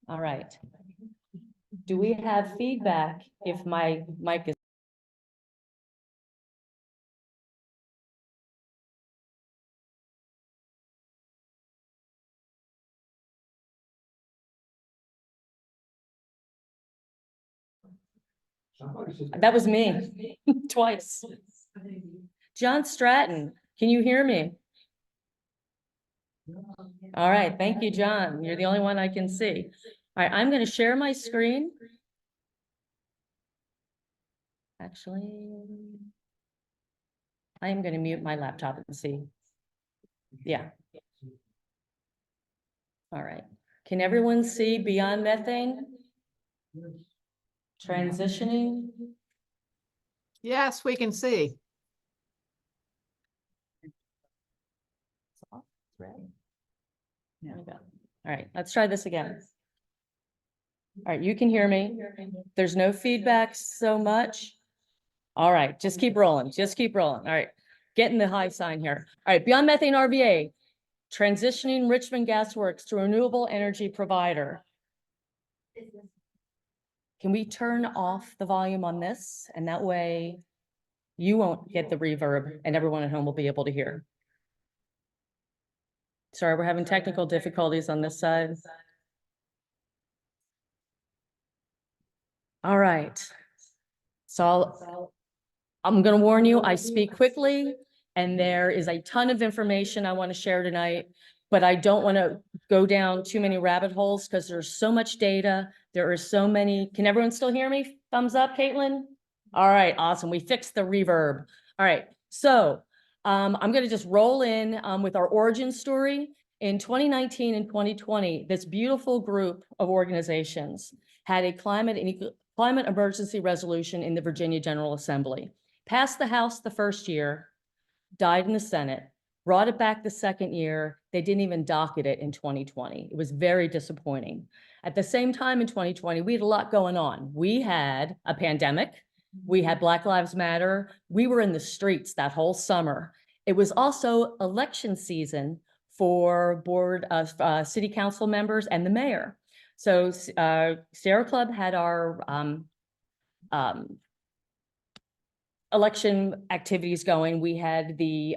All right. Do we have feedback if my mic is? That was me twice. John Stratton, can you hear me? All right, thank you, John. You're the only one I can see. All right, I'm going to share my screen. Actually, I am going to mute my laptop and see. Yeah. All right. Can everyone see beyond methane? Transitioning? Yes, we can see. There we go. All right, let's try this again. All right, you can hear me. There's no feedback so much. All right, just keep rolling. Just keep rolling. All right, getting the high sign here. All right, beyond methane RVA, transitioning Richmond Gasworks to a renewable energy provider. Can we turn off the volume on this? And that way you won't get the reverb and everyone at home will be able to hear. Sorry, we're having technical difficulties on this side. All right. So I'm going to warn you, I speak quickly and there is a ton of information I want to share tonight, but I don't want to go down too many rabbit holes because there's so much data. There are so many. Can everyone still hear me? Thumbs up, Caitlin? All right, awesome. We fixed the reverb. All right, so I'm going to just roll in with our origin story. In 2019 and 2020, this beautiful group of organizations had a climate emergency resolution in the Virginia General Assembly. Passed the House the first year, died in the Senate, brought it back the second year. They didn't even docket it in 2020. It was very disappointing. At the same time in 2020, we had a lot going on. We had a pandemic. We had Black Lives Matter. We were in the streets that whole summer. It was also election season for board of city council members and the mayor. So Sierra Club had our election activities going. We had the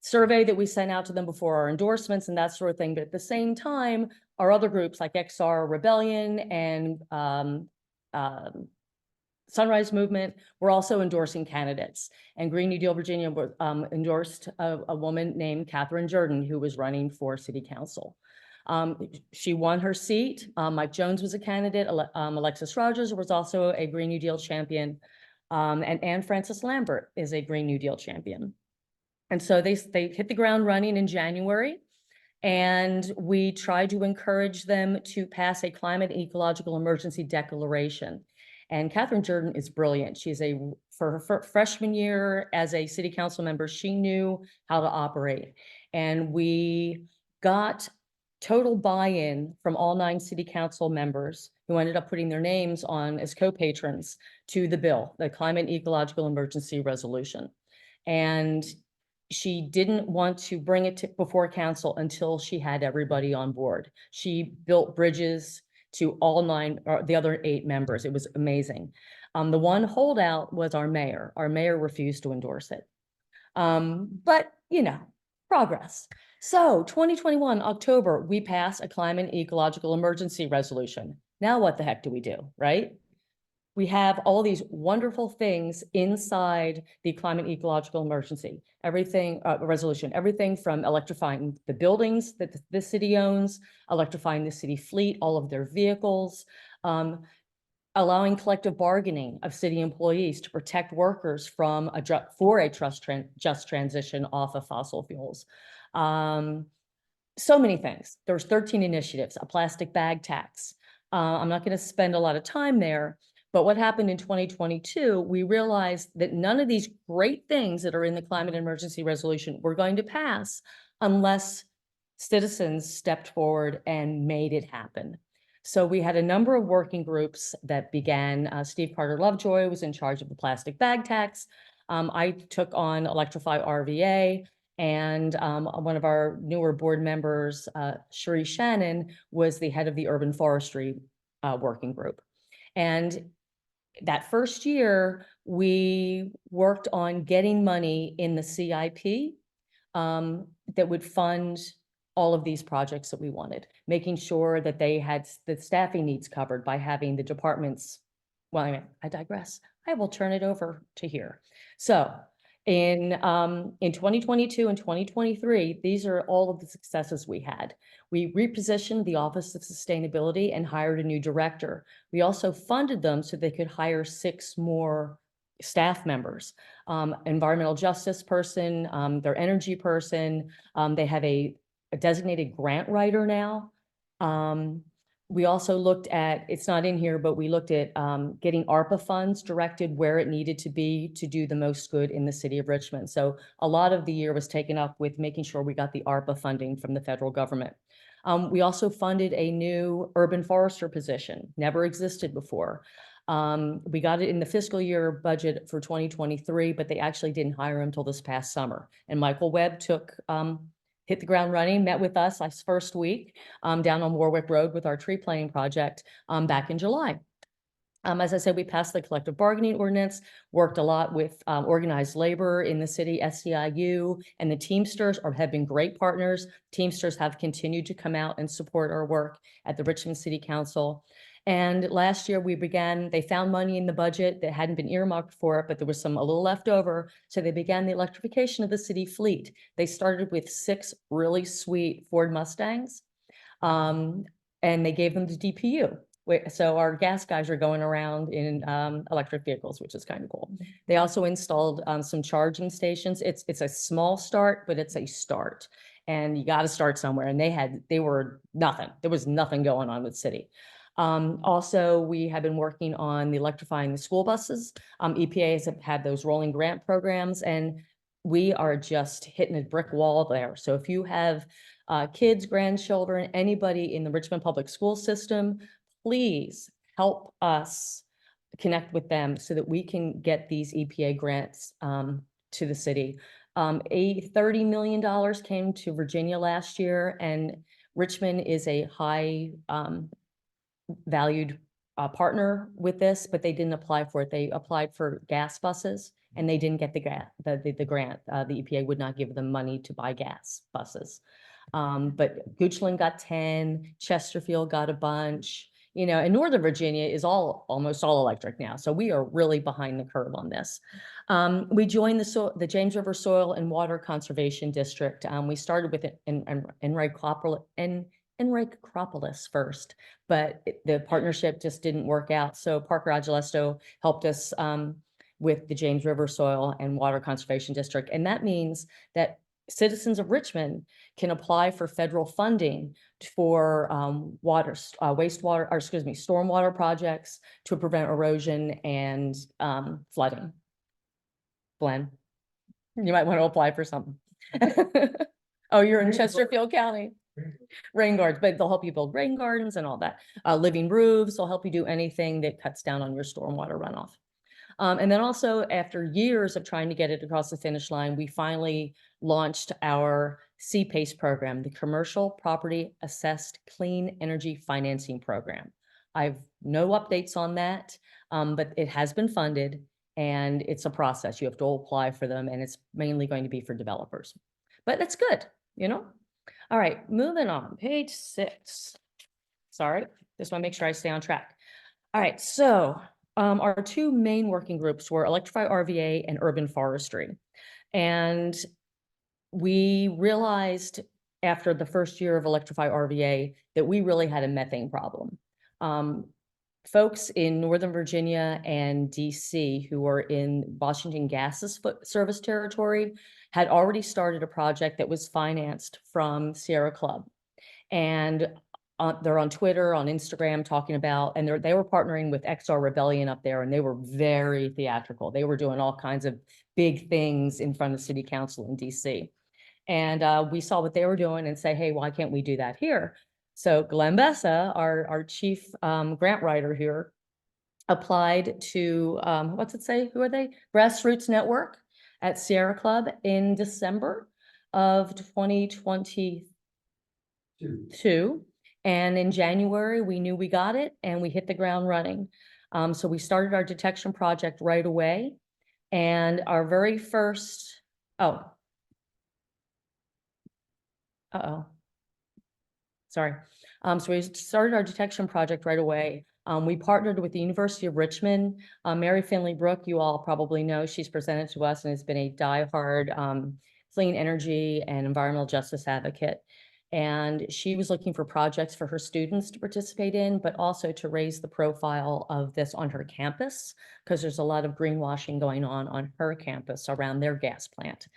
survey that we sent out to them before our endorsements and that sort of thing. But at the same time, our other groups like XR Rebellion and Sunrise Movement were also endorsing candidates. And Green New Deal Virginia endorsed a woman named Catherine Jordan, who was running for city council. She won her seat. Mike Jones was a candidate. Alexis Rogers was also a Green New Deal champion. And Anne Francis Lambert is a Green New Deal champion. And so they hit the ground running in January. And we tried to encourage them to pass a climate and ecological emergency declaration. And Catherine Jordan is brilliant. She's for her freshman year as a city council member, she knew how to operate. And we got total buy-in from all 9 city council members who ended up putting their names on as co-patrons to the bill, the Climate and Ecological Emergency Resolution. And she didn't want to bring it before council until she had everybody on board. She built bridges to all 9 or the other 8 members. It was amazing. The one holdout was our mayor. Our mayor refused to endorse it. But, you know, progress. So 2021, October, we passed a climate and ecological emergency resolution. Now what the heck do we do, right? We have all these wonderful things inside the climate ecological emergency, everything, resolution, everything from electrifying the buildings that the city owns, electrifying the city fleet, all of their vehicles, allowing collective bargaining of city employees to protect workers from just transition off of fossil fuels. So many things. There's 13 initiatives, a plastic bag tax. I'm not going to spend a lot of time there, but what happened in 2022, we realized that none of these great things that are in the climate emergency resolution were going to pass unless citizens stepped forward and made it happen. So we had a number of working groups that began. Steve Carter Lovejoy was in charge of the plastic bag tax. I took on Electrify RVA, And one of our newer board members, Cherie Shannon, was the head of the urban forestry working group. And that first year, we worked on getting money in the CIP that would fund all of these projects that we wanted, making sure that they had the staffing needs covered by having the departments. Well, I digress. I will turn it over to here. So in 2022 and 2023, these are all of the successes we had. We repositioned the Office of Sustainability and hired a new director. We also funded them so they could hire 6 more staff members, environmental justice person, their energy person. They have a designated grant writer now. We also looked at, it's not in here, but we looked at getting ARPA funds directed where it needed to be to do the most good in the city of Richmond. So a lot of the year was taken up with making sure we got the ARPA funding from the federal government. We also funded a new urban forester position, never existed before. We got it in the fiscal year budget for 2023, but they actually didn't hire him until this past summer. And Michael Webb hit the ground running, met with us last first week down on Warwick Road with our tree planting project back in July. As I said, we passed the collective bargaining ordinance, worked a lot with organized labor in the city, SEIU, and the Teamsters have been great partners. Teamsters have continued to come out and support our work at the Richmond City Council. And last year they found money in the budget that hadn't been earmarked for it, but there was a little left over. So they began the electrification of the city fleet. They started with 6 really sweet Ford Mustangs, and they gave them to DPU. So our gas guys are going around in electric vehicles, which is kind of cool. They also installed some charging stations. It's a small start, but it's a start. And you got to start somewhere. And they were nothing. There was nothing going on with city. Also, we have been working on electrifying the school buses. EPA has had those rolling grant programs, and we are just hitting a brick wall there. So if you have kids, grandchildren, anybody in the Richmond public school system, please help us connect with them so that we can get these EPA grants to the city. $30 million came to Virginia last year, and Richmond is a high valued partner with this, but they didn't apply for it. They applied for gas buses and they didn't get the grant. The EPA would not give them money to buy gas buses. But Goochland got 10, Chesterfield got a bunch, and Northern Virginia is almost all electric now. So we are really behind the curve on this. We joined the James River Soil and Water Conservation District. We started with Enrique Acropolis first, but the partnership just didn't work out. So Parker Agelesto helped us with the James River Soil and Water Conservation District. And that means that citizens of Richmond can apply for federal funding for stormwater projects to prevent erosion and flooding. Glenn, you might want to apply for something. Oh, you're in Chesterfield County. Rain gardens, but they'll help you build rain gardens and all that. Living roofs will help you do anything that cuts down on your stormwater runoff. And then also, after years of trying to get it across the finish line, we finally launched our CPACE program, the Commercial Property Assessed Clean Energy Financing Program. I've no updates on that, but it has been funded and it's a process. You have to apply for them, and it's mainly going to be for developers. But that's good, All right, moving on, page 6. Sorry, just want to make sure I stay on track. All right, so our 2 main working groups were Electrify RVA and Urban Forestry. And we realized after the first year of Electrify RVA that we really had a methane problem. Folks in Northern Virginia and DC who are in Washington Gas's service territory had already started a project that was financed from Sierra Club. And they're on Twitter, on Instagram talking about, and they were partnering with XR Rebellion up there, and they were very theatrical. They were doing all kinds of big things in front of City Council in DC. And we saw what they were doing and say, hey, why can't we do that here? So Glenn Bessa, our chief grant writer here, applied to, what's it say? Who are they? Grassroots Network at Sierra Club in December. of 2022. And in January, we knew we got it and we hit the ground running. So we started our detection project right away. And our very first, sorry. So we started our detection project right away. We partnered with the University of Richmond. Mary Finley Brooke, you all probably know, she's presented to us and has been a diehard clean energy and environmental justice advocate. And she was looking for projects for her students to participate in, but also to raise the profile of this on her campus, because there's a lot of greenwashing going on her campus around their gas plant.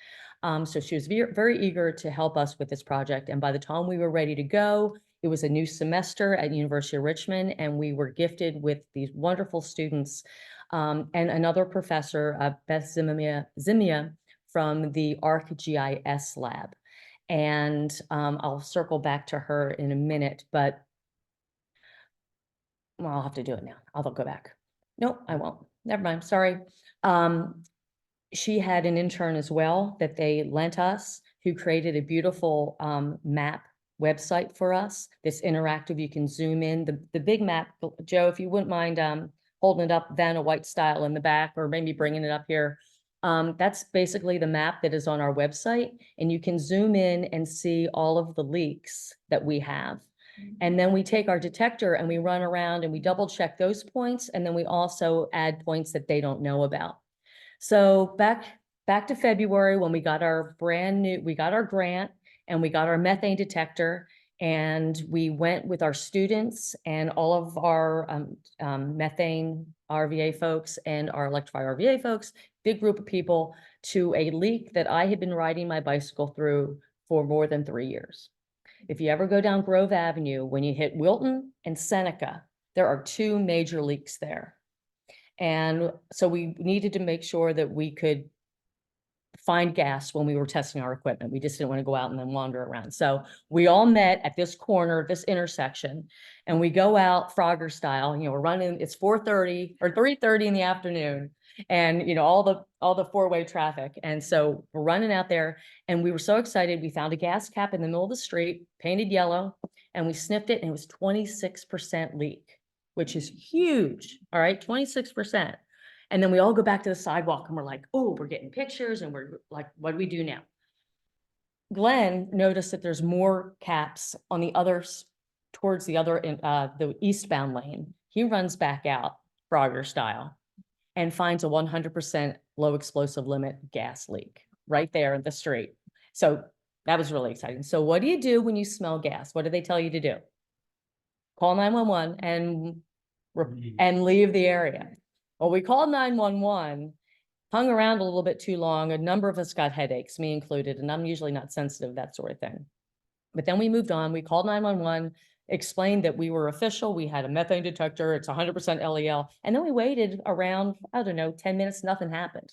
So she was very, very eager to help us with this project. And by the time we were ready to go, it was a new semester at University of Richmond, and we were gifted with these wonderful students and another professor, Beth Zimia from the ArcGIS lab. And I'll circle back to her in a minute, but well, I'll have to do it now. I'll go back. Nope, I won't. Never mind. Sorry. She had an intern as well that they lent us, who created a beautiful map website for us. This interactive, you can zoom in. The big map, Joe, if you wouldn't mind holding it up, Vanna White style in the back, or maybe bringing it up here. That's basically the map that is on our website, and you can zoom in and see all of the leaks that we have. And then we take our detector and we run around and we double check those points, and then we also add points that they don't know about. So back to February, when we got our we got our grant and we got our methane detector, and we went with our students and all of our methane RVA folks and our electrified RVA folks, big group of people, to a leak that I had been riding my bicycle through for more than 3 years. If you ever go down Grove Avenue, when you hit Wilton and Seneca, there are 2 major leaks there. And so we needed to make sure that we could find gas when we were testing our equipment. We just didn't want to go out and then wander around. So we all met at this corner, this intersection, and we go out Frogger style. We're running, it's 4:30 or 3:30 in the afternoon, and all the four-way traffic. And so we're running out there, and we were so excited. We found a gas cap in the middle of the street, painted yellow, and we sniffed it, and it was 26% leak, which is huge. All right, 26%. And then we all go back to the sidewalk and we're like, oh, we're getting pictures, and we're like, what do we do now? Glenn noticed that there's more caps on the others, towards the other, the eastbound lane. He runs back out, Frogger style, and finds a 100% low explosive limit gas leak right there in the street. So that was really exciting. So what do you do when you smell gas? What do they tell you to do? Call 911 and leave the area. Well, we called 911, hung around a little bit too long. A number of us got headaches, me included, and I'm usually not sensitive to that sort of thing. But then we moved on. We called 911, explained that we were official. We had a methane detector. It's 100% LEL. And then we waited around, I don't know, 10 minutes. Nothing happened.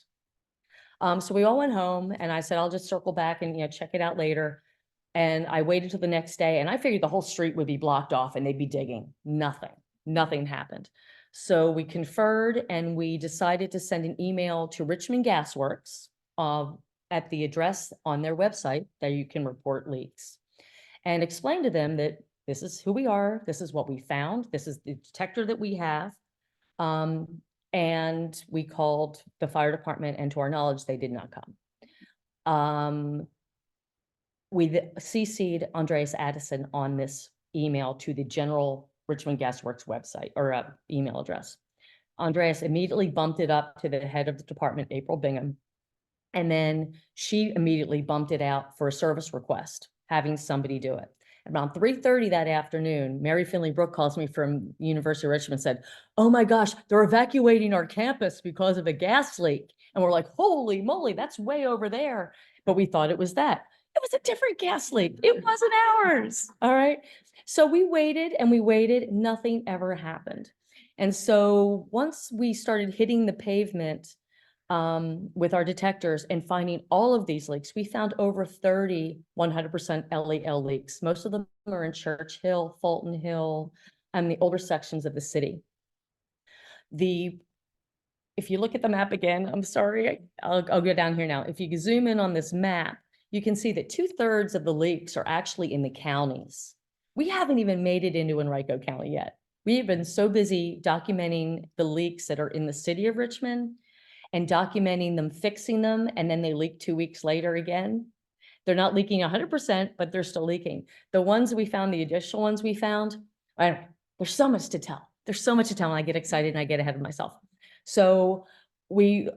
So we all went home, and I said, I'll just circle back and check it out later. And I waited till the next day, and I figured the whole street would be blocked off and they'd be digging. Nothing happened. So we conferred, and we decided to send an email to Richmond Gasworks at the address on their website that you can report leaks, and explain to them that this is who we are, this is what we found, this is the detector that we have. And we called the fire department, and to our knowledge, they did not come. We CC'd Andreas Addison on this email to the general Richmond Gasworks website or email address. Andreas immediately bumped it up to the head of the department, April Bingham. And then she immediately bumped it out for a service request, having somebody do it. Around 3:30 that afternoon, Mary Finley Brooke calls me from University of Richmond and said, oh my gosh, they're evacuating our campus because of a gas leak. And we're like, holy moly, that's way over there. But we thought it was that. It was a different gas leak. It wasn't ours. All right. So we waited and we waited. Nothing ever happened. And so once we started hitting the pavement with our detectors and finding all of these leaks, we found over 30 100% LEL leaks. Most of them are in Church Hill, Fulton Hill, and the older sections of the city. If you look at the map again, I'm sorry, I'll go down here now. If you zoom in on this map, you can see that 2/3 of the leaks are actually in the counties. We haven't even made it into Henrico County yet. We have been so busy documenting the leaks that are in the city of Richmond and documenting them, fixing them, and then they leak 2 weeks later again. They're not leaking 100%, but they're still leaking. The ones we found, the additional ones we found, there's so much to tell. There's so much to tell, and I get excited and I get ahead of myself. So we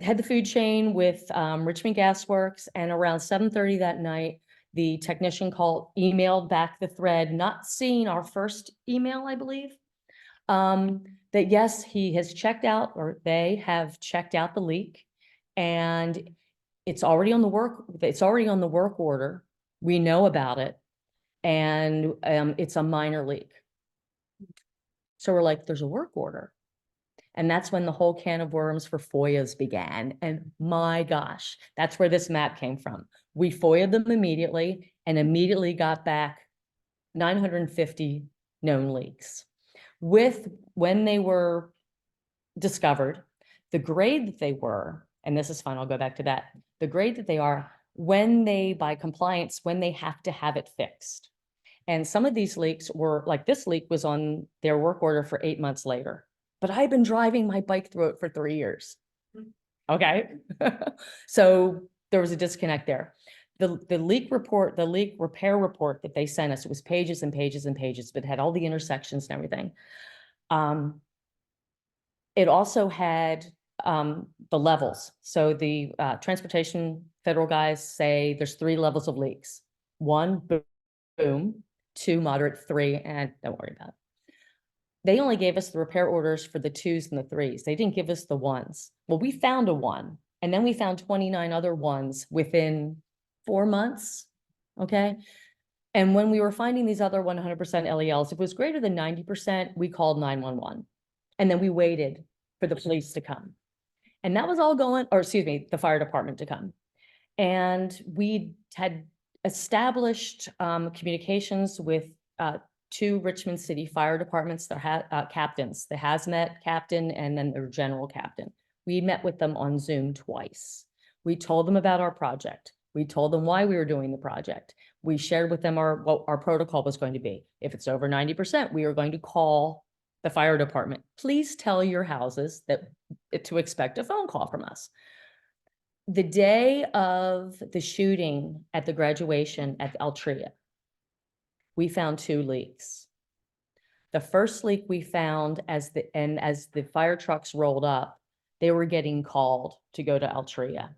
had the food chain with Richmond Gasworks, and around 7:30 that night, the technician emailed back the thread, not seeing our first email, I believe, that yes, he has checked out, or they have checked out the leak, and it's already on the work order. We know about it, and it's a minor leak. So we're like, there's a work order. And that's when the whole can of worms for FOIAs began. And my gosh, that's where this map came from. We FOIA'd them immediately and immediately got back 950 known leaks. When they were discovered, the grade that they were, and this is fine, I'll go back to that. The grade that they are, by compliance, when they have to have it fixed. And some of these leaks were, like this leak was on their work order for 8 months later. But I've been driving my bike through it for 3 years. Okay. So there was a disconnect there. The leak repair report that they sent us, it was pages and pages and pages, but it had all the intersections and everything. It also had the levels. So the transportation federal guys say there's 3 levels of leaks. 1, boom, 2, moderate, 3, and don't worry about it. They only gave us the repair orders for the 2s and the 3s. They didn't give us the 1s. Well, we found a 1, and then we found 29 other 1s within 4 months. Okay. And when we were finding these other 100% LELs, if it was greater than 90%, we called 911. And then we waited for the police to come. And that was all the fire department to come. And we had established communications with 2 Richmond City fire departments, their captains, the hazmat captain and then their general captain. We met with them on Zoom twice. We told them about our project. We told them why we were doing the project. We shared with them what our protocol was going to be. If it's over 90%, we are going to call the fire department. Please tell your houses to expect a phone call from us. The day of the shooting at the graduation at Altria, we found 2 leaks. The first leak we found as the fire trucks rolled up, they were getting called to go to Altria.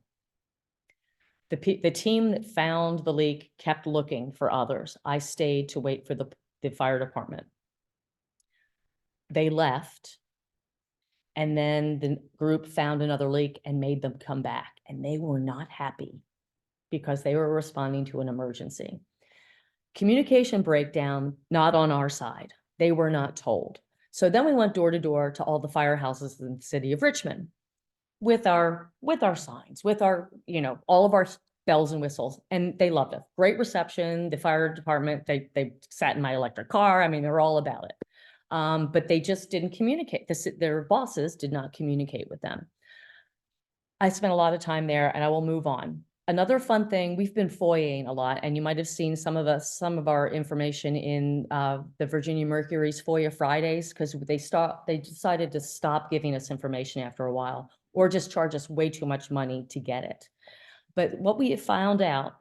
The team that found the leak kept looking for others. I stayed to wait for the fire department. They left, and then the group found another leak and made them come back, and they were not happy because they were responding to an emergency. Communication breakdown, not on our side. They were not told. So then we went door to door to all the firehouses in the city of Richmond with our signs, with our, all of our bells and whistles, and they loved it. Great reception. The fire department, they sat in my electric car. I mean, they're all about it. But they just didn't communicate. Their bosses did not communicate with them. I spent a lot of time there, and I will move on. Another fun thing, we've been FOIAing a lot, and you might have seen some of our information in the Virginia Mercury's FOIA Fridays, because they decided to stop giving us information after a while, or just charge us way too much money to get it. But what we have found out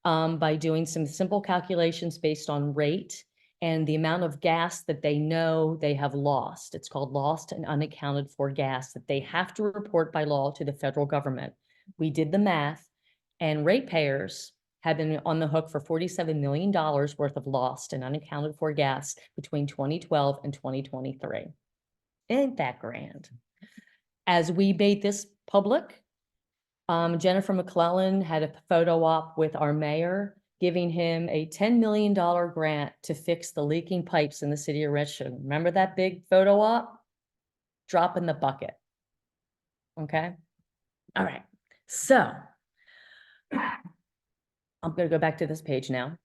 by doing some simple calculations based on rate and the amount of gas that they know they have lost, it's called lost and unaccounted for gas, that they have to report by law to the federal government. We did the math. And ratepayers have been on the hook for $47 million worth of lost and unaccounted for gas between 2012 and 2023. Ain't that grand? As we made this public, Jennifer McClellan had a photo op with our mayor, giving him a $10 million grant to fix the leaking pipes in the city of Richmond. Remember that big photo op? Drop in the bucket. Okay. All right. So I'm going to go back to this page now.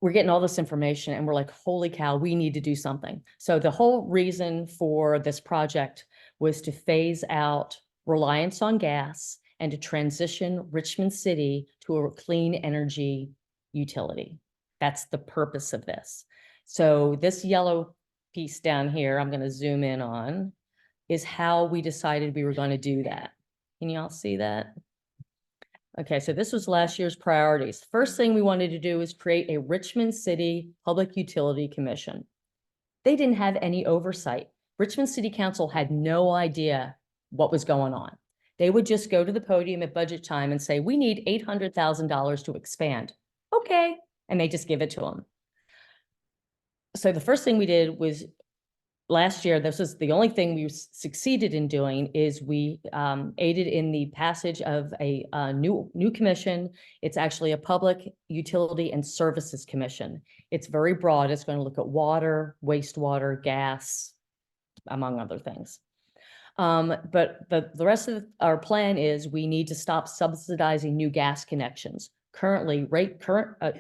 We're getting all this information and we're like, holy cow, we need to do something. So the whole reason for this project was to phase out reliance on gas and to transition Richmond City to a clean energy utility. That's the purpose of this. So this yellow piece down here, I'm going to zoom in on, is how we decided we were going to do that. Can you all see that? Okay, so this was last year's priorities. First thing we wanted to do is create a Richmond City Public Utility Commission. They didn't have any oversight. Richmond City Council had no idea what was going on. They would just go to the podium at budget time and say, we need $800,000 to expand. Okay, and they just give it to them. So the first thing we did was last year, this was the only thing we succeeded in doing, is we aided in the passage of a new commission. It's actually a Public Utility and Services Commission. It's very broad. It's going to look at water, wastewater, gas, among other things. But the rest of our plan is we need to stop subsidizing new gas connections. Currently,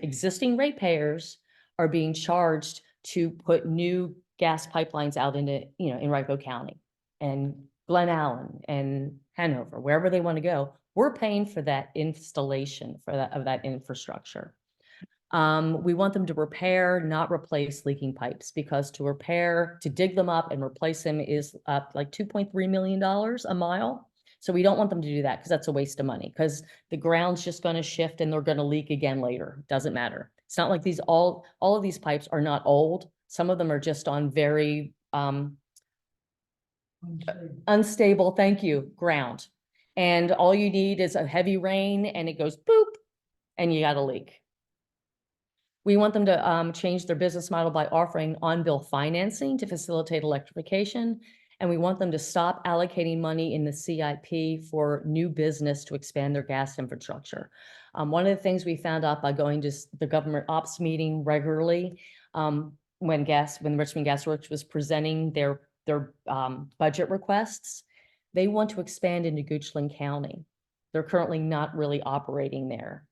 existing ratepayers are being charged to put new gas pipelines out into, in Rico County and Glen Allen and Hanover, wherever they want to go. We're paying for that installation of that infrastructure. We want them to repair, not replace leaking pipes, because to dig them up and replace them is like $2.3 million a mile. So we don't want them to do that, because that's a waste of money, because the ground's just going to shift and they're going to leak again later. Doesn't matter. It's not like all of these pipes are not old. Some of them are just on very unstable, thank you, ground. And all you need is a heavy rain and it goes boop and you got a leak. We want them to change their business model by offering on-bill financing to facilitate electrification. And we want them to stop allocating money in the CIP for new business to expand their gas infrastructure. One of the things we found out by going to the government ops meeting regularly, when Richmond Gasworks was presenting their budget requests, they want to expand into Goochland County. They're currently not really operating there.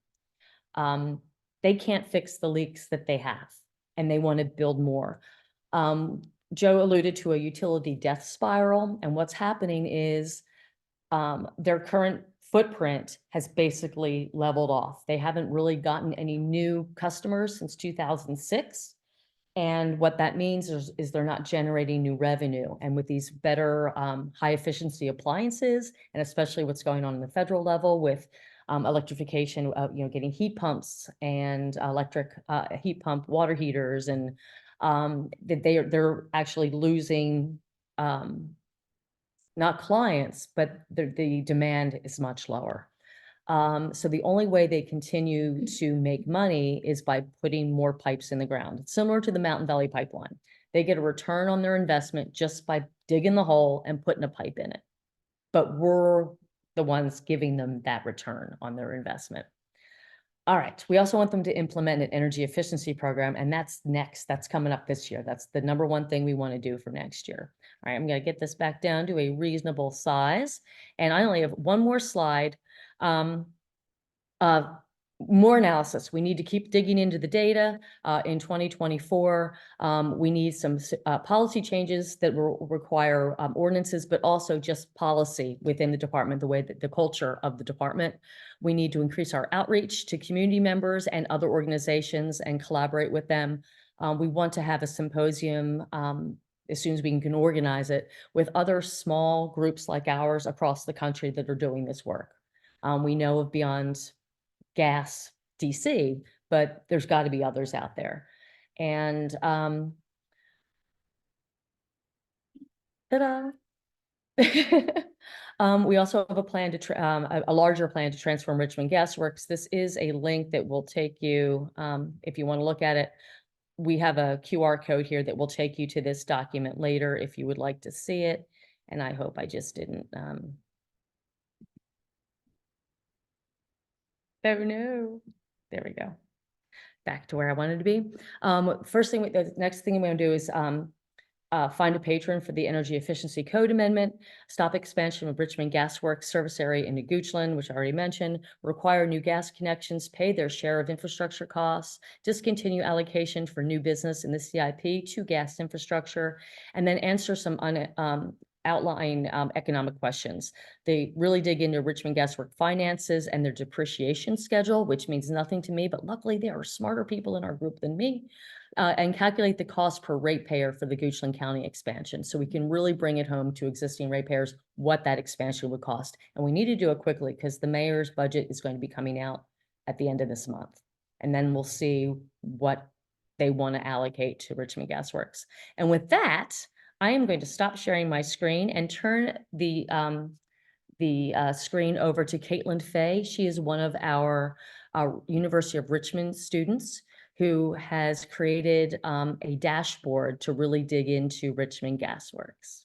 They can't fix the leaks that they have, and they want to build more. Joe alluded to a utility death spiral, and what's happening is their current footprint has basically leveled off. They haven't really gotten any new customers since 2006. And what that means is they're not generating new revenue. And with these better high efficiency appliances, and especially what's going on in the federal level with electrification, getting heat pumps and electric heat pump water heaters, and they're actually losing not clients, but the demand is much lower. So the only way they continue to make money is by putting more pipes in the ground. It's similar to the Mountain Valley Pipeline. They get a return on their investment just by digging the hole and putting a pipe in it. But we're the ones giving them that return on their investment. All right. We also want them to implement an energy efficiency program, and that's next. That's coming up this year. That's the number one thing we want to do for next year. All right. I'm going to get this back down to a reasonable size. And I only have one more slide. More analysis. We need to keep digging into the data. In 2024, we need some policy changes that will require ordinances, but also just policy within the department, the way that the culture of the department. We need to increase our outreach to community members and other organizations and collaborate with them. We want to have a symposium as soon as we can organize it with other small groups like ours across the country that are doing this work. We know of Beyond Gas DC, but there's got to be others out there. And ta-da! We also have a plan to a larger plan to transform Richmond Gasworks. This is a link that will take you, if you want to look at it. We have a QR code here that will take you to this document later if you would like to see it. And I hope I just didn't. Oh no, there we go. Back to where I wanted to be. The next thing we want to do is find a patron for the Energy Efficiency Code Amendment, stop expansion of Richmond Gasworks service area into Goochland, which I already mentioned, require new gas connections, pay their share of infrastructure costs, discontinue allocation for new business in the CIP to gas infrastructure, and then answer some outline economic questions. They really dig into Richmond Gasworks finances and their depreciation schedule, which means nothing to me, but luckily there are smarter people in our group than me, and calculate the cost per ratepayer for the Goochland County expansion. So we can really bring it home to existing ratepayers what that expansion would cost. And we need to do it quickly because the mayor's budget is going to be coming out at the end of this month. And then we'll see what they want to allocate to Richmond Gasworks. And with that, I am going to stop sharing my screen and turn the screen over to Caitlin Fay. She is one of our University of Richmond students who has created a dashboard to really dig into Richmond Gasworks.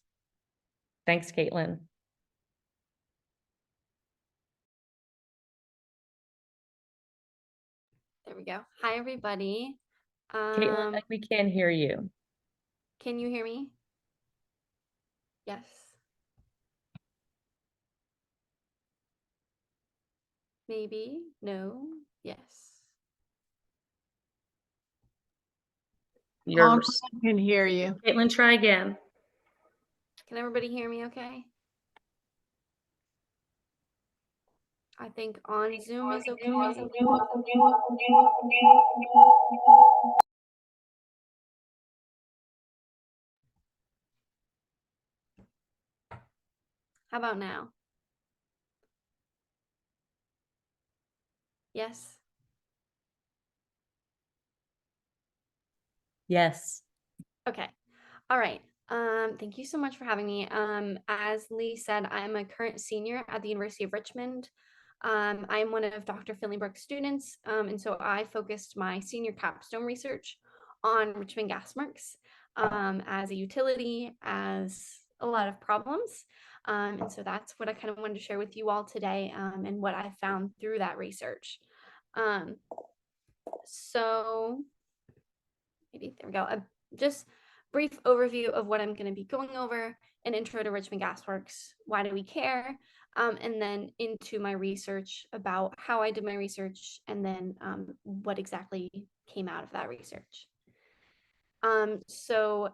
Thanks, Caitlin. There we go. Hi, everybody. Caitlin, we can't hear you. Can you hear me? Yes. Maybe. No. Yes. I can hear you. Caitlin, try again. Can everybody hear me okay? I think on Zoom is okay. How about now? Yes. Yes. Okay. All right. Thank you so much for having me. As Lee said, I'm a current senior at the University of Richmond. I am one of Dr. Finleybrook's students, and so I focused my senior capstone research on Richmond Gasworks as a utility, as a lot of problems. And so that's what I kind of wanted to share with you all today, and what I found through that research. So maybe there we go. Just brief overview of what I'm going to be going over: an intro to Richmond Gasworks, why do we care, and then into my research about how I did my research, and then what exactly came out of that research. So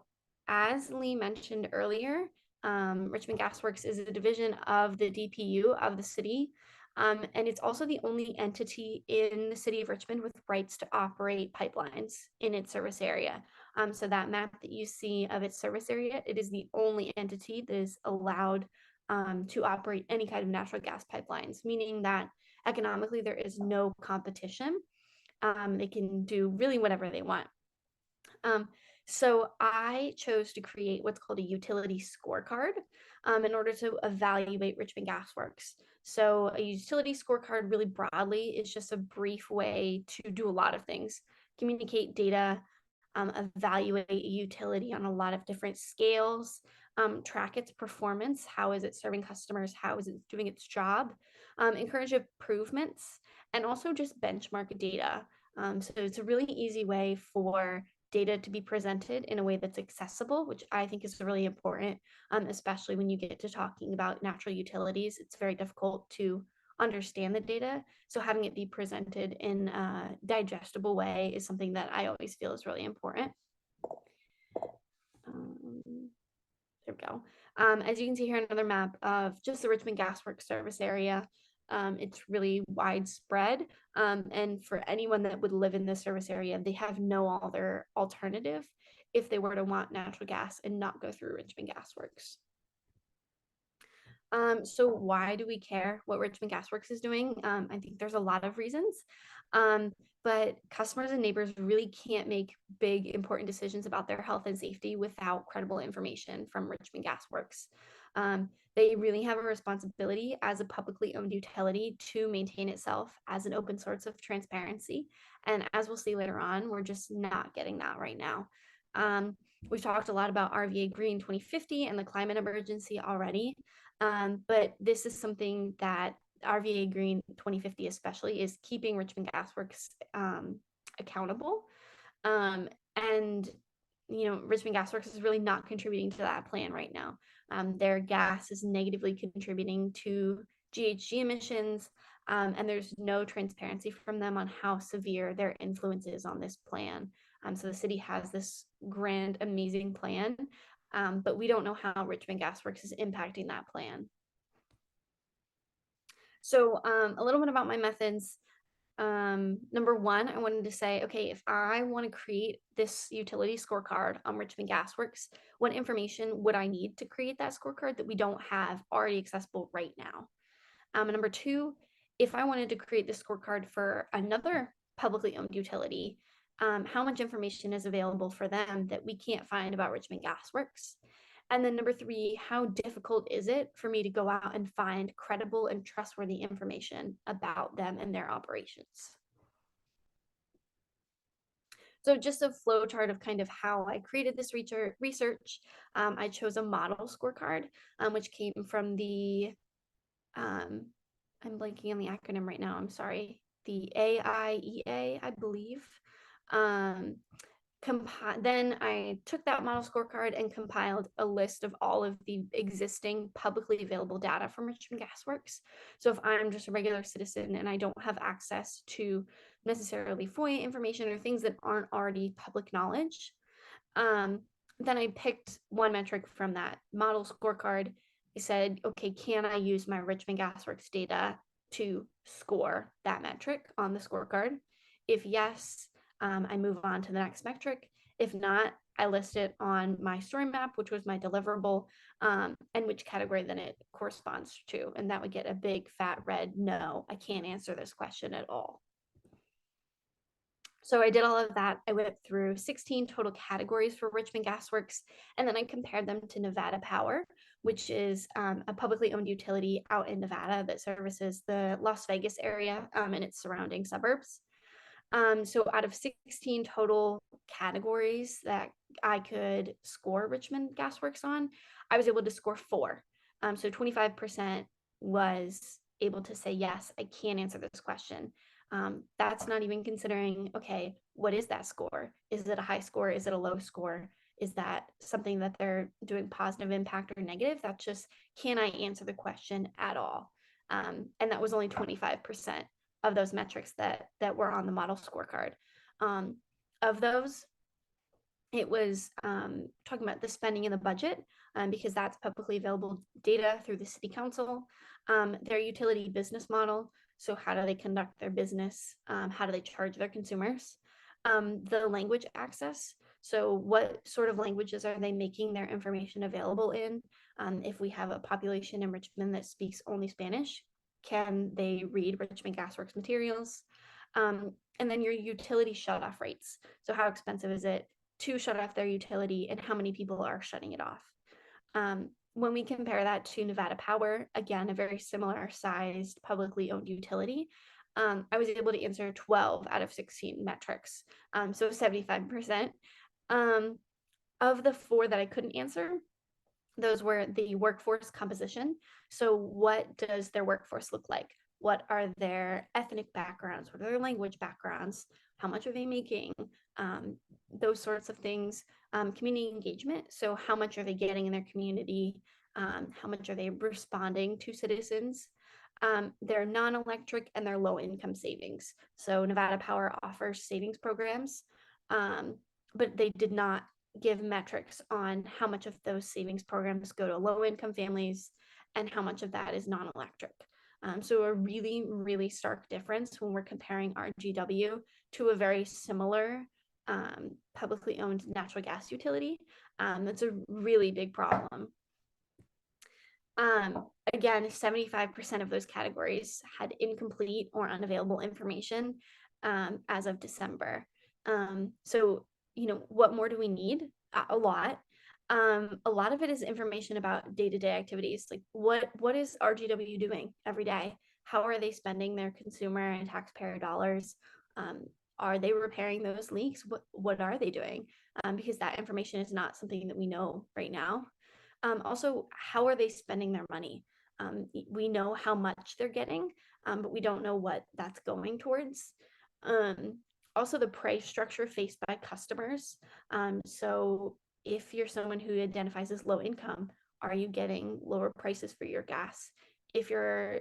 as Lee mentioned earlier, Richmond Gasworks is a division of the DPU of the city. And it's also the only entity in the city of Richmond with rights to operate pipelines in its service area. So that map that you see of its service area, it is the only entity that is allowed to operate any kind of natural gas pipelines, meaning that economically there is no competition. They can do really whatever they want. So I chose to create what's called a utility scorecard in order to evaluate Richmond Gasworks. So a utility scorecard really broadly is just a brief way to do a lot of things: communicate data, evaluate a utility on a lot of different scales, track its performance. How is it serving customers? How is it doing its job? Encourage improvements, and also just benchmark data. So it's a really easy way for data to be presented in a way that's accessible, which I think is really important, especially when you get to talking about natural utilities. It's very difficult to understand the data. So having it be presented in a digestible way is something that I always feel is really important. There we go. As you can see here, another map of just the Richmond Gasworks service area. It's really widespread. And for anyone that would live in this service area, they have no other alternative if they were to want natural gas and not go through Richmond Gasworks. So why do we care what Richmond Gasworks is doing? I think there's a lot of reasons. But customers and neighbors really can't make big, important decisions about their health and safety without credible information from Richmond Gasworks. They really have a responsibility as a publicly owned utility to maintain itself as an open source of transparency. And as we'll see later on, we're just not getting that right now. We've talked a lot about RVA Green 2050 and the climate emergency already. But this is something that RVA Green 2050 especially is keeping Richmond Gasworks accountable. And Richmond Gasworks is really not contributing to that plan right now. Their gas is negatively contributing to GHG emissions, and there's no transparency from them on how severe their influence is on this plan. So the city has this grand, amazing plan, but we don't know how Richmond Gasworks is impacting that plan. So a little bit about my methods. Number one, I wanted to say, okay, if I want to create this utility scorecard on Richmond Gasworks, what information would I need to create that scorecard that we don't have already accessible right now? Number two, if I wanted to create the scorecard for another publicly owned utility, how much information is available for them that we can't find about Richmond Gasworks? And then number three, how difficult is it for me to go out and find credible and trustworthy information about them and their operations? So just a flow chart of kind of how I created this research. I chose a model scorecard, which came from the, I'm blanking on the acronym right now, I'm sorry, the AIEA, I believe. Then I took that model scorecard and compiled a list of all of the existing publicly available data from Richmond Gasworks. So if I'm just a regular citizen and I don't have access to necessarily FOIA information or things that aren't already public knowledge, then I picked one metric from that model scorecard. I said, okay, can I use my Richmond Gasworks data to score that metric on the scorecard? If yes, I move on to the next metric. If not, I list it on my story map, which was my deliverable, and which category then it corresponds to. And that would get a big fat red no, I can't answer this question at all. So I did all of that. I went through 16 total categories for Richmond Gasworks, and then I compared them to Nevada Power, which is a publicly owned utility out in Nevada that services the Las Vegas area and its surrounding suburbs. So out of 16 total categories that I could score Richmond Gasworks on, I was able to score 4. So 25% was able to say, yes, I can answer this question. That's not even considering, okay, what is that score? Is it a high score? Is it a low score? Is that something that they're doing positive impact or negative? That's just, can I answer the question at all? And that was only 25% of those metrics that were on the model scorecard. Of those, it was talking about the spending and the budget, because that's publicly available data through the City Council, their utility business model. So how do they conduct their business? How do they charge their consumers? The language access. So what sort of languages are they making their information available in? If we have a population in Richmond that speaks only Spanish, can they read Richmond Gasworks materials? And then your utility shutoff rates. So how expensive is it to shut off their utility and how many people are shutting it off? When we compare that to Nevada Power, again, a very similar sized publicly owned utility, I was able to answer 12 out of 16 metrics, so 75%. Of the 4 that I couldn't answer, those were the workforce composition. So what does their workforce look like? What are their ethnic backgrounds? What are their language backgrounds? How much are they making? Those sorts of things. Community engagement. So how much are they getting in their community? How much are they responding to citizens? Their non-electric and their low income savings. So Nevada Power offers savings programs, but they did not give metrics on how much of those savings programs go to low income families and how much of that is non-electric. So a really, really stark difference when we're comparing RGW to a very similar publicly owned natural gas utility. That's a really big problem. Again, 75% of those categories had incomplete or unavailable information as of December. So, you know, what more do we need? A lot. A lot of it is information about day-to-day activities. Like what is RGW doing every day? How are they spending their consumer and taxpayer dollars? Are they repairing those leaks? What are they doing? Because that information is not something that we know right now. Also, how are they spending their money? We know how much they're getting, but we don't know what that's going towards. Also, the price structure faced by customers. So if you're someone who identifies as low income, are you getting lower prices for your gas? If you're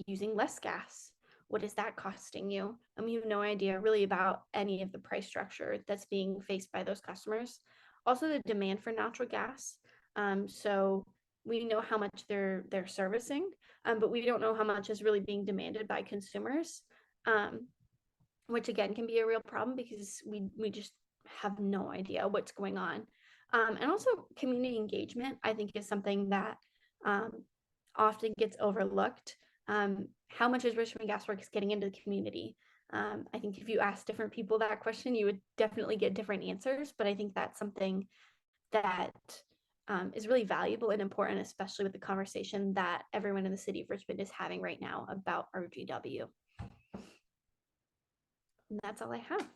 using less gas, what is that costing you? And we have no idea really about any of the price structure that's being faced by those customers. also the demand for natural gas. So we know how much they're servicing, but we don't know how much is really being demanded by consumers, which again can be a real problem because we just have no idea what's going on. And also community engagement, I think, is something that often gets overlooked. How much is Richmond Gasworks getting into the community? I think if you ask different people that question, you would definitely get different answers, but I think that's something that is really valuable and important, especially with the conversation that everyone in the city of Richmond is having right now about RGW. And that's all I have.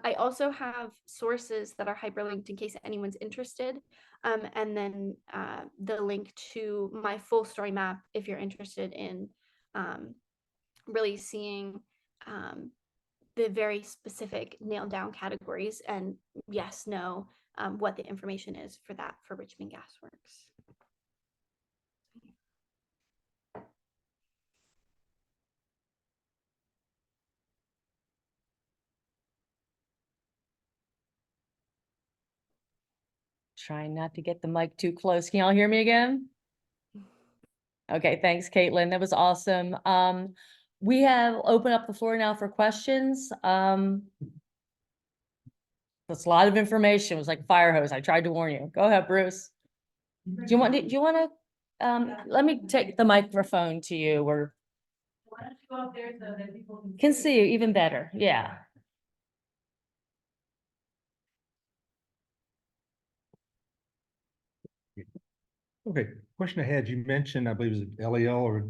I also have sources that are hyperlinked in case anyone's interested. And then the link to my full story map if you're interested in really seeing the very specific nailed down categories and yes, no, what the information is for that for Richmond Gasworks. Trying not to get the mic too close. Can y'all hear me again? Okay, thanks, Caitlin. That was awesome. We have opened up the floor now for questions. That's a lot of information. It was like a fire hose. I tried to warn you. Go ahead, Bruce. Do you want to, let me take the microphone to you or Why don't you go up there so that people can see you even better. Yeah. Okay, question ahead. You mentioned, I believe it was LEL or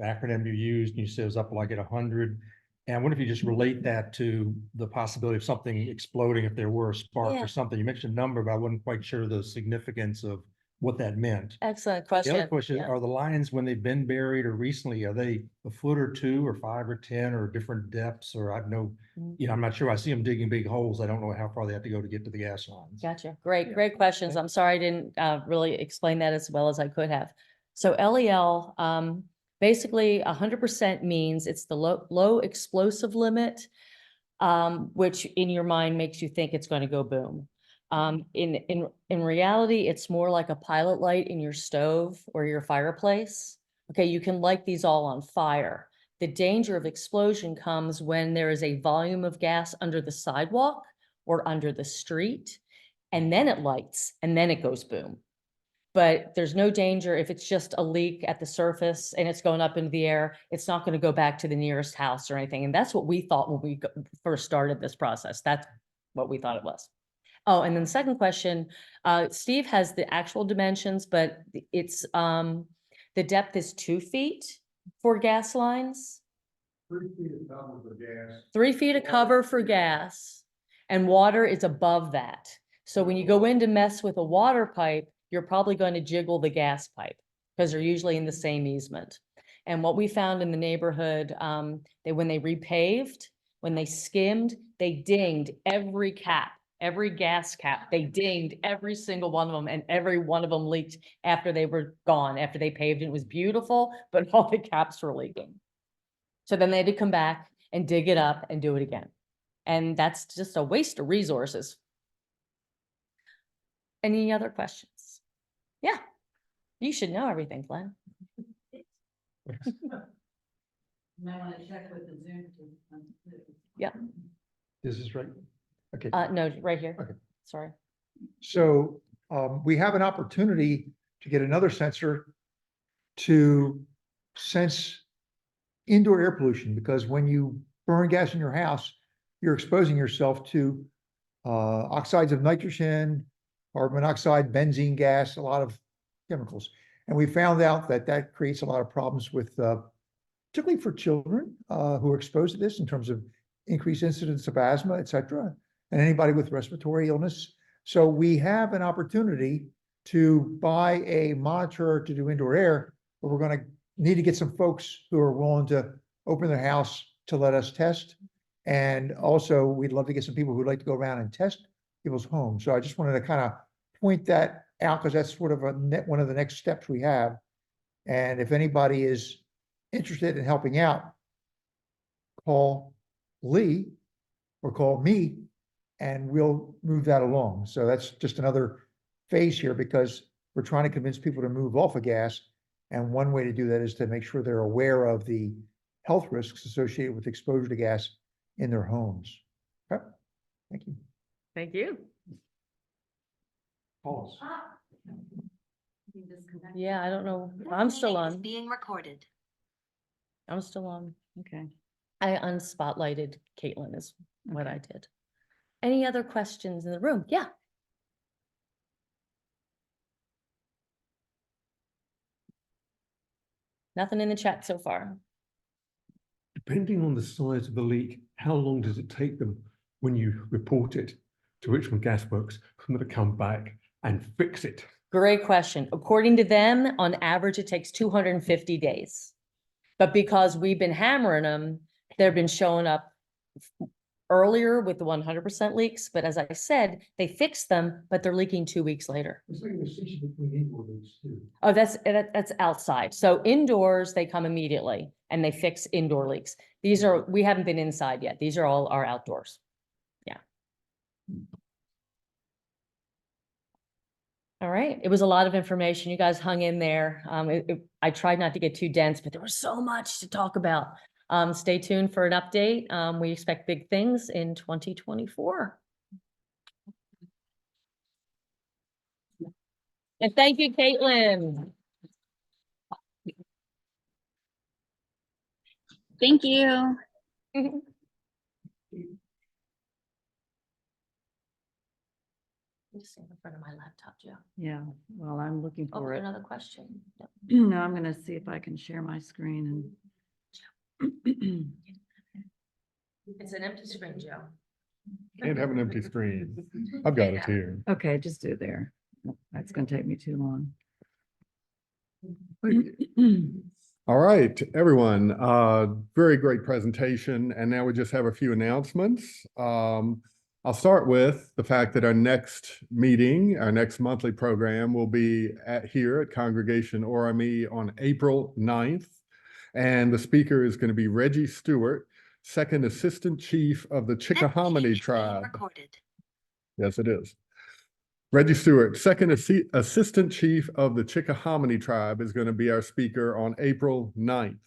acronym you used, and you said it was up like at 100. And I wonder if you just relate that to the possibility of something exploding if there were a spark Yeah. or something. You mentioned a number, but I wasn't quite sure the significance of what that meant. Excellent The question. other question, Yeah. are the lines when they've been buried or recently, are they a foot or two or 5 or 10 or different depths? Or I know, you know, I'm not sure. I see them digging big holes. I don't know how far they have to go to get to the gas lines. Gotcha. Great questions. I'm sorry I didn't really explain that as well as I could have. So LEL, basically 100% means it's the low explosive limit, which in your mind makes you think it's going to go boom. In reality, it's more like a pilot light in your stove or your fireplace. Okay, you can light these all on fire. The danger of explosion comes when there is a volume of gas under the sidewalk or under the street, and then it lights and then it goes boom. But there's no danger if it's just a leak at the surface and it's going up into the air. It's not going to go back to the nearest house or anything. And that's what we thought when we first started this process. That's what we thought it was. Oh, and then the second question, Steve has the actual dimensions, but it's the depth is 2 feet for gas lines. 3 feet of cover for gas. 3 feet of cover for gas, and water is above that. So when you go in to mess with a water pipe, you're probably going to jiggle the gas pipe because they're usually in the same easement. And what we found in the neighborhood, when they repaved, when they skimmed, they dinged every cap, every gas cap. They dinged every single one of them, and every one of them leaked after they were gone, after they paved. It was beautiful, but all the caps were leaking. So then they had to come back and dig it up and do it again. And that's just a waste of resources. Any other questions? Yeah, you should know everything, Glenn. You might want to check with the Zoom. Yeah. Is this right? Okay. No, right here. Okay. Sorry. So we have an opportunity to get another sensor to sense indoor air pollution, because when you burn gas in your house, you're exposing yourself to oxides of nitrogen, carbon monoxide, benzene gas, a lot of chemicals. And we found out that that creates a lot of problems with, particularly for children who are exposed to this in terms of increased incidence of asthma, et cetera, and anybody with respiratory illness. So we have an opportunity to buy a monitor to do indoor air, but we're going to need to get some folks who are willing to open their house to let us test. And also we'd love to get some people who'd like to go around and test people's homes. So I just wanted to kind of point that out because that's sort of one of the next steps we have. And if anybody is interested in helping out, call Lee or call me, and we'll move that along. So that's just another phase here because we're trying to convince people to move off of gas. And one way to do that is to make sure they're aware of the health risks associated with exposure to gas in their homes. Okay, thank you. Thank you. Pause. Yeah, I don't know. I'm still on. Being recorded. I'm still on. Okay. I unspotlighted Caitlin is what I did. Any other questions in the room? Yeah. Nothing in the chat so far. Depending on the size of the leak, how long does it take them when you report it to Richmond Gasworks for them to come back and fix it? Great question. According to them, on average, it takes 250 days. But because we've been hammering them, they've been showing up earlier with the 100% leaks. But as I said, they fix them, but they're leaking 2 weeks later. It's like a distinction between indoor leaks too. Oh, that's outside. So indoors, they come immediately and they fix indoor leaks. We haven't been inside yet. These are all our outdoors. Yeah. All right. It was a lot of information. You guys hung in there. I tried not to get too dense, but there was so much to talk about. Stay tuned for an update. We expect big things in 2024. And thank you, Caitlin. Thank you. Just stand in front of my laptop, Joe. Yeah, well, I'm looking Oh, for it. another question. Yep. No, I'm gonna see if I can share my screen and. It's an empty screen, Joe. Can't have an empty screen. I've got it here. Okay, just do it there. That's gonna take me too long. All right, everyone, very great presentation. And now we just have a few announcements. I'll start with the fact that our next meeting, our next monthly program will be here at Congregation ORME on April 9th. And the speaker is going to be Reggie Stewart, Second Assistant Chief of the Chickahominy Tribe. Recorded. Yes, it is. Reggie Stewart, Second Assistant Chief of the Chickahominy Tribe, is going to be our speaker on April 9th.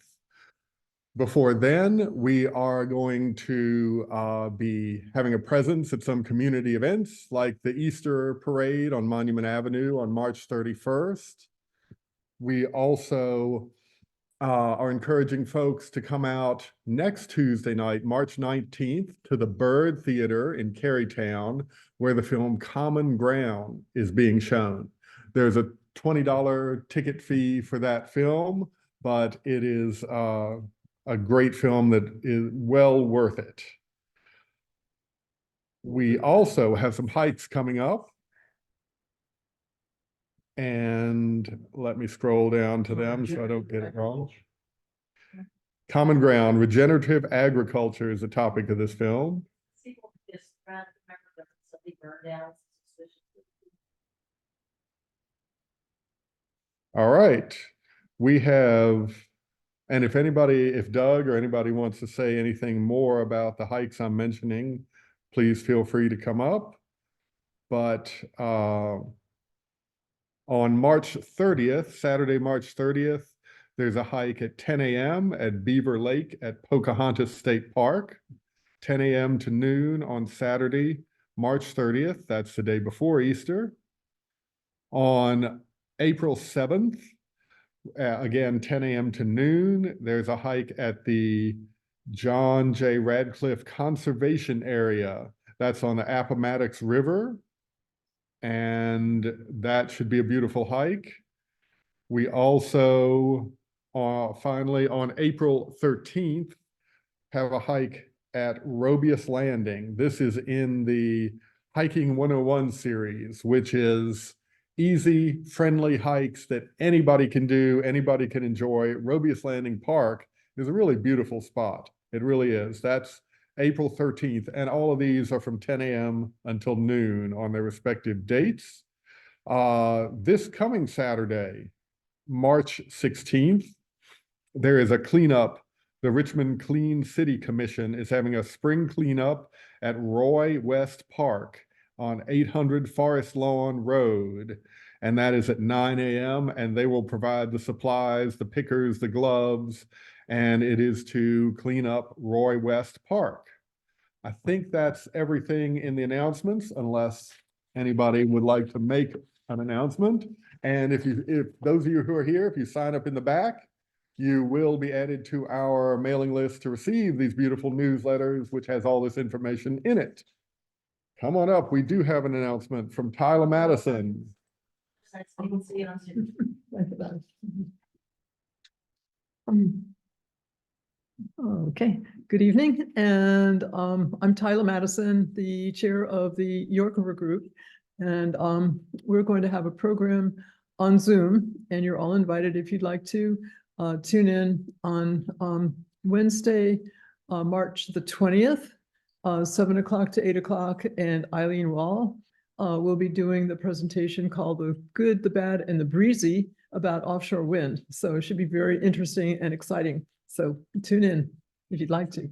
Before then, we are going to be having a presence at some community events like the Easter Parade on Monument Avenue on March 31st. We also are encouraging folks to come out next Tuesday night, March 19th, to the Bird Theater in Carytown, where the film Common Ground is being shown. There's a $20 ticket fee for that film, but it is a great film that is well worth it. We also have some hikes coming up. And let me scroll down to them so I don't get it wrong. Common Ground, regenerative agriculture is the topic of this film. All right, we have, and if Doug or anybody wants to say anything more about the hikes I'm mentioning, please feel free to come up. But on March 30th, Saturday, March 30th, there's a hike at 10 a.m. at Beaver Lake at Pocahontas State Park, 10 a.m. to noon on Saturday, March 30th. That's the day before Easter. On April 7th, again, 10 a.m. to noon, there's a hike at the John J. Radcliffe Conservation Area. That's on the Appomattox River. And that should be a beautiful hike. We also, finally, on April 13th, have a hike at Robious Landing. This is in the Hiking 101 series, which is easy, friendly hikes that anybody can do, anybody can enjoy. Robious Landing Park is a really beautiful spot. It really is. That's April 13th, and all of these are from 10 a.m. until noon on their respective dates. This coming Saturday, March 16th, there is a cleanup the Richmond Clean City Commission is having a spring cleanup at Roy West Park on 800 Forest Lawn Road. And that is at 9 a.m. and they will provide the supplies, the pickers, the gloves, and it is to clean up Roy West Park. I think that's everything in the announcements, unless anybody would like to make an announcement. And if those of you who are here, if you sign up in the back, you will be added to our mailing list to receive these beautiful newsletters, which has all this information in it. Come on up. We do have an announcement from Tyler Madison. You can see it on Zoom. Okay, good evening, and I'm Tyler Madison, the chair of the York River Group, and we're going to have a program on Zoom, and you're all invited if you'd like to tune in on Wednesday, March the 20th, 7 o'clock to 8 o'clock, and Eileen Wall will be doing the presentation called The Good, the Bad, and the Breezy about offshore wind. So it should be very interesting and exciting. So tune in if you'd like to.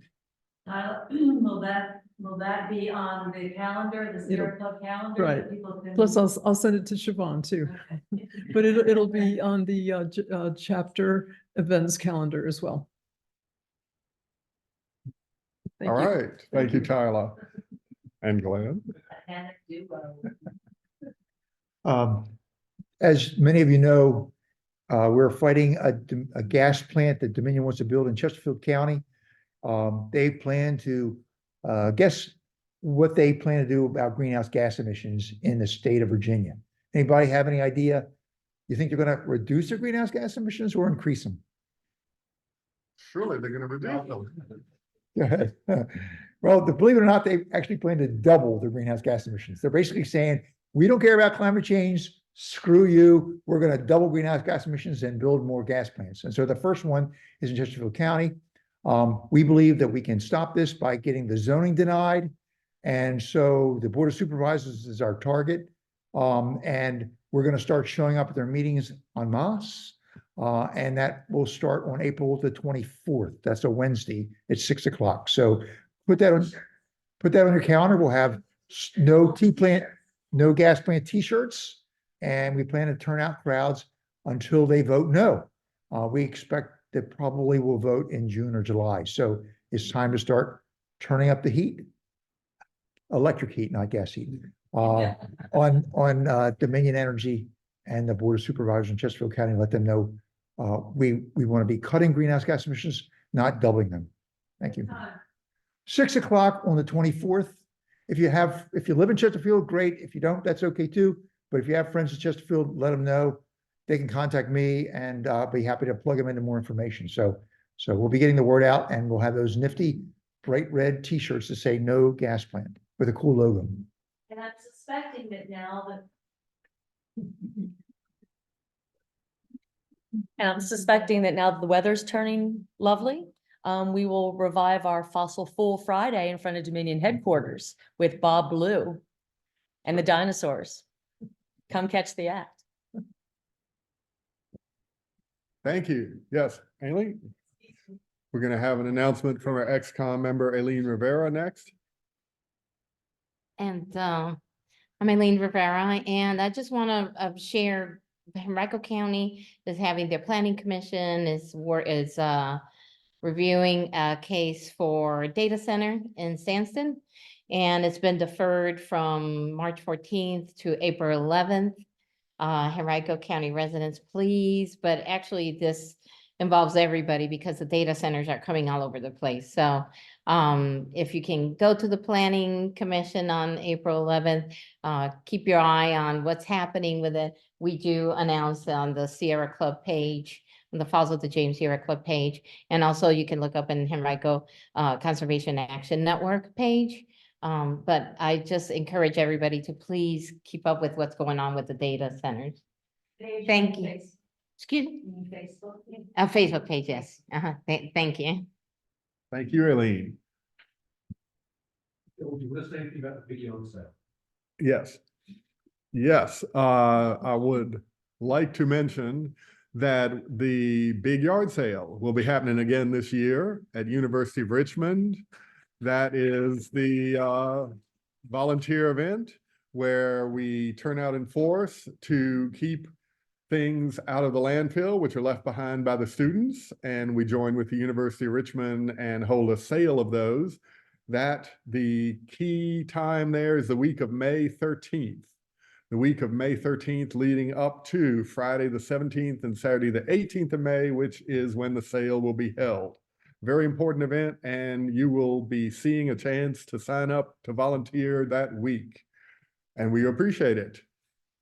Will that be on the calendar, the Sierra Club calendar? Right. that people can- Plus, I'll send it to Siobhan too, Okay. but it'll be on the chapter events calendar as well. Thank All you. right. Thank you, Tyler. And Glenn. Panic duo. As many of you know, we're fighting a gas plant that Dominion wants to build in Chesterfield County. They plan to, guess what they plan to do about greenhouse gas emissions in the state of Virginia. Anybody have any idea? You think they're gonna reduce their greenhouse gas emissions or increase them? Surely they're going to reduce them. Go ahead. Well, believe it or not, they actually plan to double their greenhouse gas emissions. They're basically saying, we don't care about climate change, screw you, we're gonna double greenhouse gas emissions and build more gas plants. And so the first one is in Chesterfield County. We believe that we can stop this by getting the zoning denied. And so the Board of Supervisors is our target. And we're gonna start showing up at their meetings en masse. And that will start on April the 24th. That's a Wednesday at 6 o'clock. So put that on your calendar. We'll have no gas plant t-shirts. And we plan to turn out crowds until they vote no. We expect that probably will vote in June or July. So it's time to start turning up the heat. Electric heat, not gas heat. On Dominion Energy and the Board of Supervisors in Chesterfield County, let them know we want to be cutting greenhouse gas emissions, not doubling them. Thank you. 6 o'clock on the 24th. If you live in Chesterfield, great. If you don't, that's okay too. But if you have friends in Chesterfield, let them know. They can contact me and I'll be happy to plug them into more information. So we'll be getting the word out and we'll have those nifty bright red t-shirts to say no gas plant with a cool logo. And I'm suspecting that now that the weather's turning lovely, we will revive our Fossil Fuel Friday in front of Dominion headquarters with Bob Blue and the dinosaurs. Come catch the act. Thank you. Yes, Aileen. We're going to have an announcement from our ex-com member, Aileen Rivera, next. And I'm Aileen Rivera, and I just want to share Henrico County is having their planning commission is reviewing a case for data center in Sanston, and it's been deferred from March 14th to April 11th. Henrico County residents, please, but actually this involves everybody because the data centers are coming all over the place. So if you can go to the Planning Commission on April 11th, keep your eye on what's happening with it. We do announce on the Sierra Club page, on the Falls of the James Sierra Club page, and also you can look up in Henrico Conservation Action Network page. But I just encourage everybody to please keep up with what's going on with the data centers. Thank you. Excuse me? Facebook. Facebook page, yes. Thank you. Thank you, Aileen. Yes. Yes, I would like to mention that the big yard sale will be happening again this year at University of Richmond. That is the volunteer event where we turn out in force to keep things out of the landfill, which are left behind by the students. And we join with the University of Richmond and hold a sale of those. That the key time there is the week of May 13th. The week of May 13th leading up to Friday the 17th and Saturday the 18th of May, which is when the sale will be held. Very important event, and you will be seeing a chance to sign up to volunteer that week. And we appreciate it.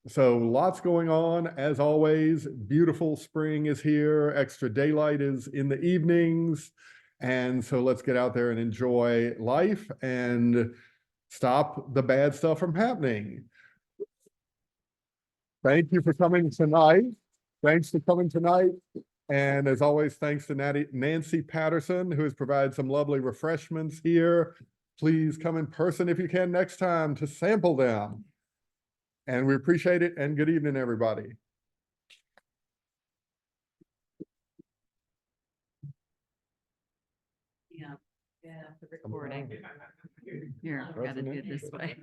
So lots going on, as always. Beautiful spring is here. Extra daylight is in the evenings. And so let's get out there and enjoy life and stop the bad stuff from happening. Thank you for coming tonight. Thanks for coming tonight. And as always, thanks to Nancy Patterson, who has provided some lovely refreshments here. Please come in person if you can next time to sample them. And we appreciate it, and good evening, everybody. Yeah, the recording. Here, I've got to do it this way.